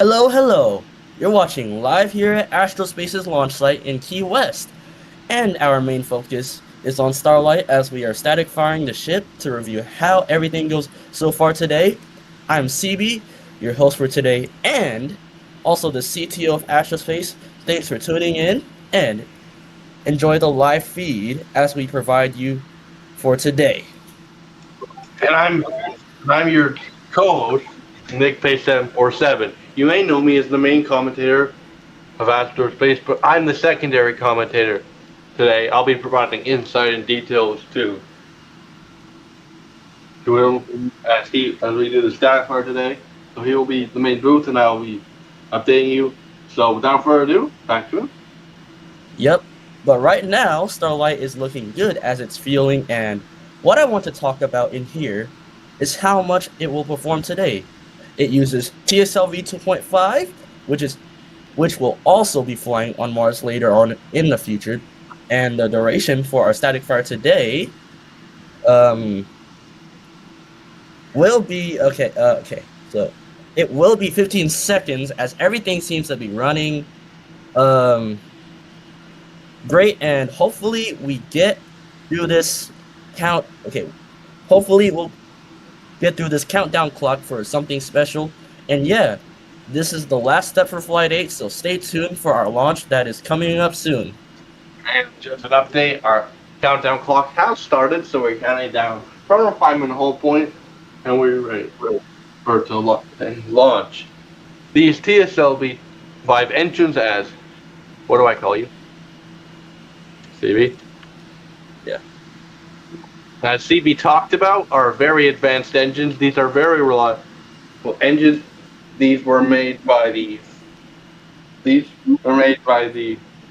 Hello, hello. You're watching live here at Astro Space's launch site in Key West, and our main focus is on Starlight as we are static firing the ship to review how everything goes so far today. I'm CB, your host for today, and also the CTO of Astro Space. Thanks for tuning in and enjoy the live feed as we provide you for today. And I'm your co-host, Nick Pay 747. You may know me as the main commentator of Astro Space, but I'm the secondary commentator today. I'll be providing insight and details to him as we do the staff for today. So he will be the main booth, and I will be updating you. So without further ado, back to him. Yep, but right now, Starlight is looking good as it's fueling, and what I want to talk about in here is how much it will perform today. It uses TSLV 2.5, which will also be flying on Mars later on in the future, and the duration for our static fire today um, will be okay. So it will be 15 seconds as everything seems to be running um, great, and hopefully we get through this count. Okay, hopefully we'll get through this countdown clock for something special. And yeah, this is the last step for Flight 8, so stay tuned for our launch that is coming up soon. And just an update, our countdown clock has started, so we're counting down from our 5-minute hold point, and we're ready for to launch. These TSLV 5 engines as, what do I call you? CB? Yeah. As CB talked about, are very advanced engines. These are very reliable engines. These were made by the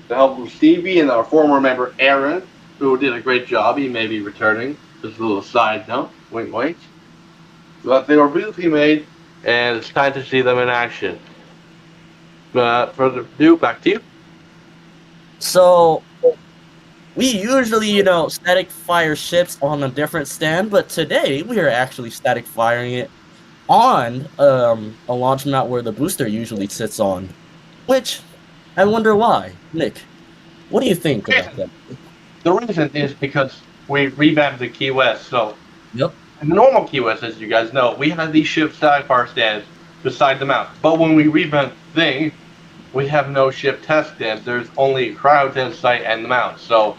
help of Stevie and our former member Aaron, who did a great job. He may be returning. Just a little side note, wink wink. But they were beautifully made, and it's time to see them in action. Further ado, back to you. So we usually, static fire ships on a different stand, but today we are actually static firing it on a launch mount where the booster usually sits on. Which I wonder why. Nick, what do you think about that? The reason is because we revamped the Key West. So Yep. in the normal Key West, as you guys know, we have these ship static fire stands beside the mount. But when we revamped the thing, we have no ship test stands. There's only a cryo test site and the mount. So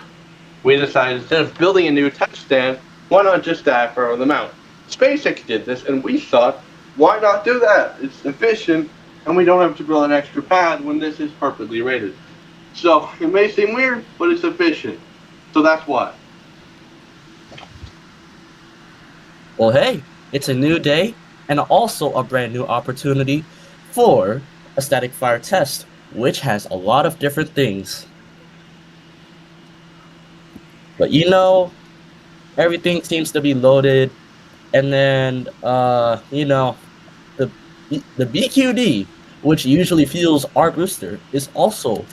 we decided instead of building a new test stand, why not just static fire on the mount? SpaceX did this, and we thought, why not do that? It's efficient, and we don't have to build an extra pad when this is perfectly rated. So it may seem weird, but it's efficient. So that's why. Well, hey, it's a new day and also a brand new opportunity for a static fire test, which has a lot of different things. But everything seems to be loaded, and then the BQD, which usually fuels our booster, is also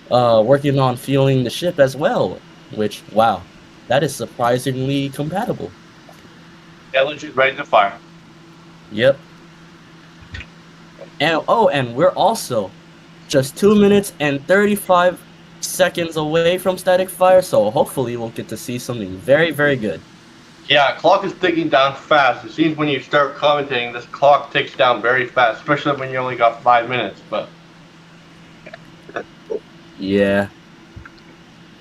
working on fueling the ship as well. Which, wow, that is surprisingly compatible. LNG is ready to fire. Yep. And we're also just 2 minutes and 35 seconds away from static fire, so hopefully we'll get to see something very, very good. Yeah, clock is ticking down fast. It seems when you start commentating, this clock ticks down very fast, especially when you only got 5 minutes. But yeah.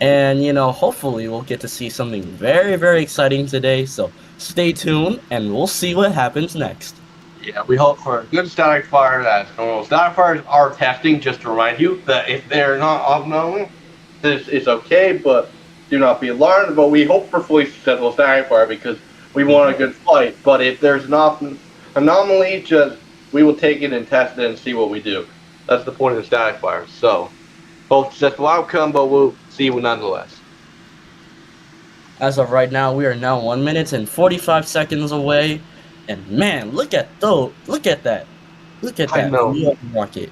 And hopefully we'll get to see something very, very exciting today, so stay tuned and we'll see what happens next. yeah, we hope for a good static fire as normal. Static fires are testing, just to remind you that if they're not abnormal, this is okay, but do not be alarmed. But we hope for fully successful static fire because we want a good flight. But if there's an anomaly, we will take it and test it and see what we do. That's the point of the static fire. So, hope successful outcome, but we'll see you nonetheless. As of right now, we are now 1 minute and 45 seconds away. And man, look at that. Look at that view of the rocket.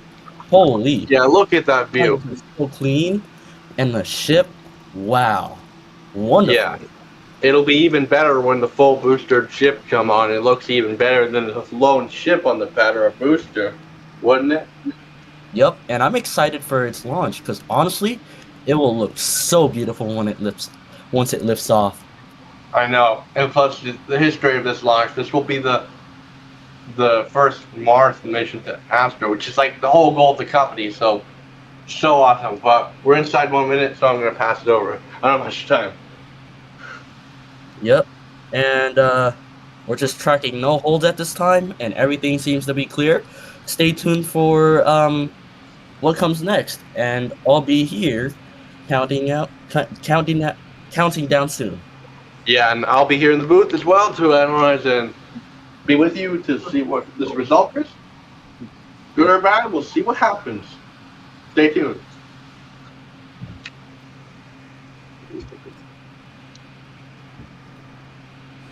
Holy. Yeah, look at that view. It's so clean. And the ship, wow. Wonderful. Yeah. It'll be even better when the full booster ship come on. It looks even better than the lone ship on the pad or a booster. wouldn't it? Yep, and I'm excited for its launch because honestly, it will look so beautiful when it lifts once it lifts off. I know. And plus, the history of this launch, this will be the first Mars mission to Astro, which is like the whole goal of the company. So awesome. But we're inside 1 minute, so I'm gonna pass it over. I don't have much time. Yep, and we're just tracking no holds at this time, and everything seems to be clear. Stay tuned for what comes next, and I'll be here counting down soon. Yeah, and I'll be here in the booth as well to analyze and be with you to see what this result is. Good or bad, we'll see what happens. Stay tuned.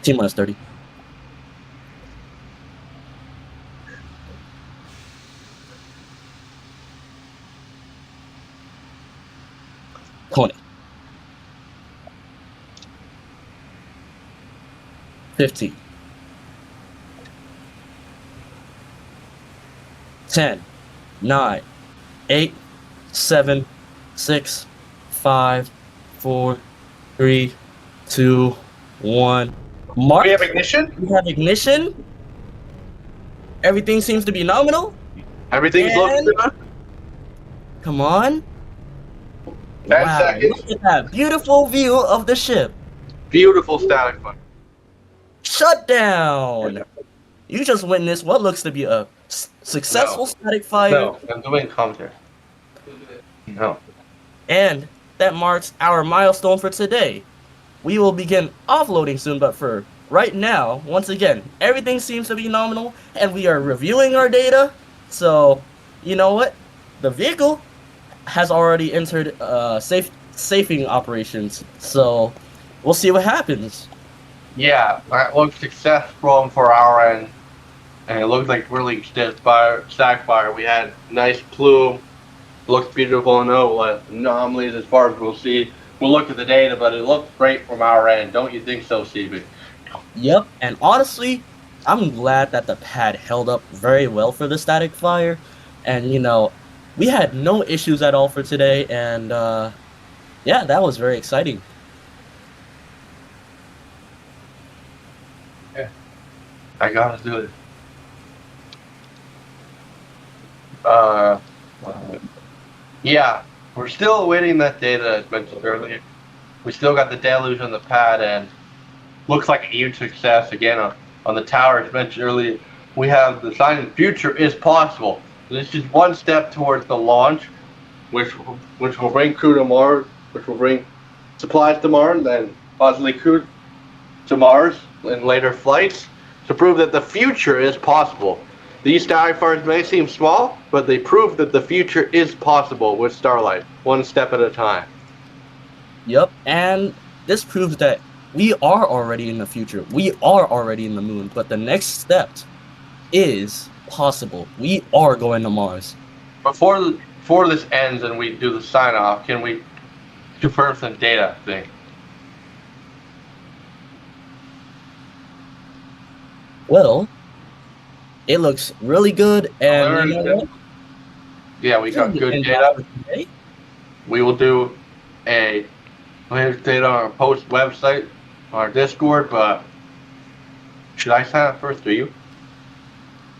T-minus 30. Twenty. 15. 10. 9. 8. 7. 6. 5. 4. 3. 2. 1. Mark. We have ignition. We have ignition. Everything seems to be nominal. Everything's looking good. Come on. 10 Wow, seconds. look at that beautiful view of the ship. Beautiful static fun. Shutdown. You just witnessed what looks to be a successful No. static fire. No, I'm doing commentary. No. And that marks our milestone for today. We will begin offloading soon, but for right now, once again, everything seems to be nominal, and we are reviewing our data. So, you know what? The vehicle has already entered safing operations. So, we'll see what happens. Yeah, that looked successful for our end. And it looked like really static fire. We had nice plume. Looked beautiful. No anomalies as far as we'll see. We'll look at the data, but it looked great from our end. Don't you think so, CB? Yep, and honestly, I'm glad that the pad held up very well for the static fire. And, you know, we had no issues at all for today, and yeah, that was very exciting. Yeah. I gotta do it. Yeah, we're still awaiting that data as mentioned earlier. We still got the deluge on the pad, and looks like a huge success again on the tower as mentioned earlier. We have the sign the future is possible. This is one step towards the launch, which will bring crew to Mars, which will bring supplies to Mars, then possibly crew to Mars in later flights to prove that the future is possible. These static fires may seem small, but they prove that the future is possible with Starlight, one step at a time. Yep, and this proves that we are already in the future. We are already in the moon, but the next step is possible. We are going to Mars. Before this ends and we do the sign off, can we confirm some data thing? Well, it looks really good, and you know what? Yeah, we got good data. We will do a latest data on our post website, our Discord, but should I sign up first, or you?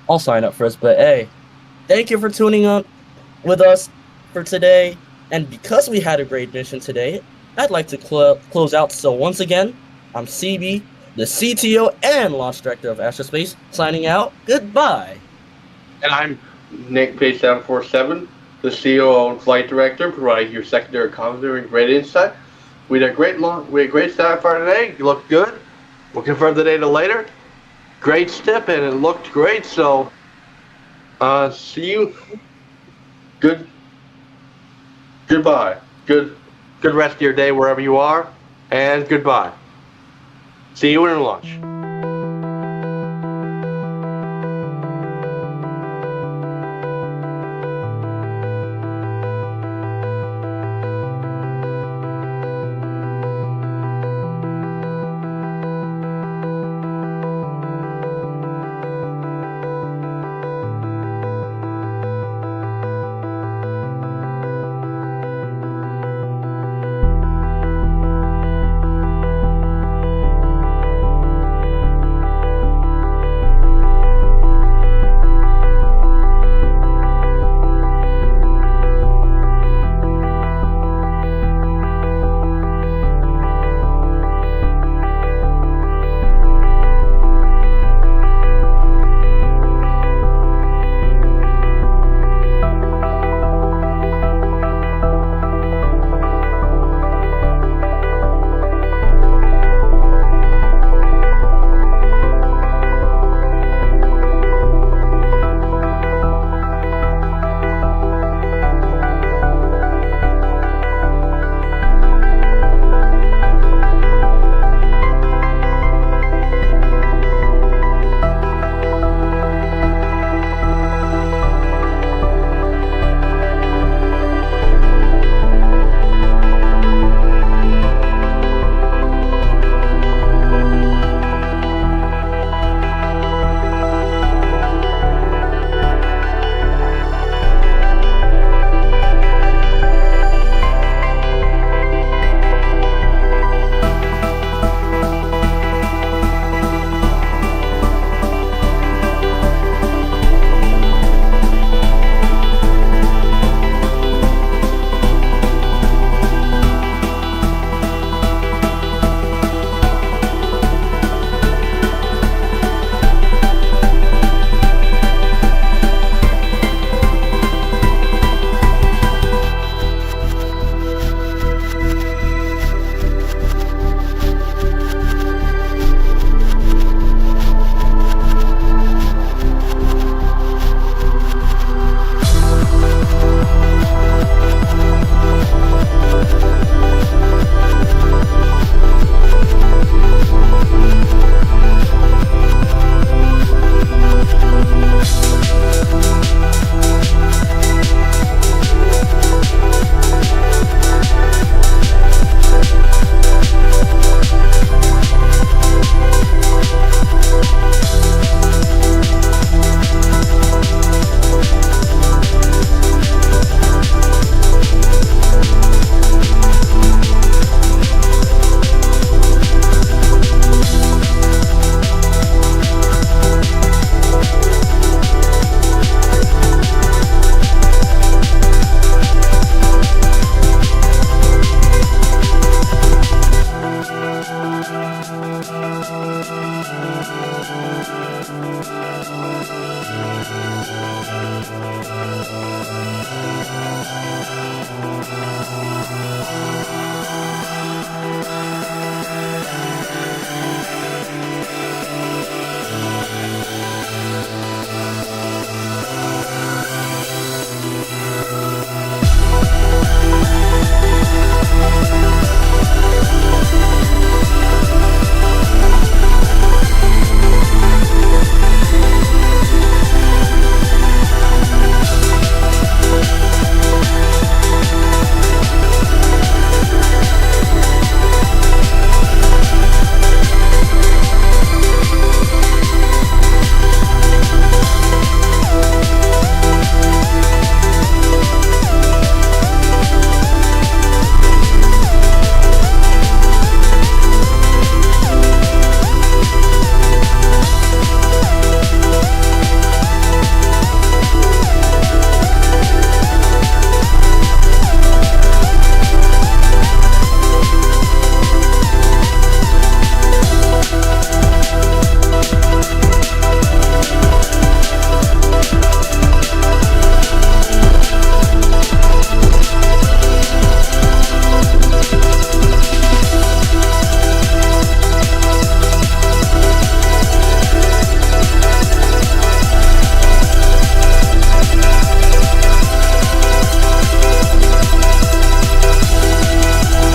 I'll sign up first, but hey, thank you for tuning up with us for today. And because we had a great mission today, I'd like to close out. So once again, I'm CB, the CTO and launch director of Astro Space, signing out. Goodbye. And I'm Nick Page 747, the COO and flight director, providing your secondary commentary and great insight. We had a great staff for today. You looked good. We'll confirm the data later. Great step, and it looked great. So, see you. Goodbye. Good rest of your day wherever you are, and goodbye. See you in launch.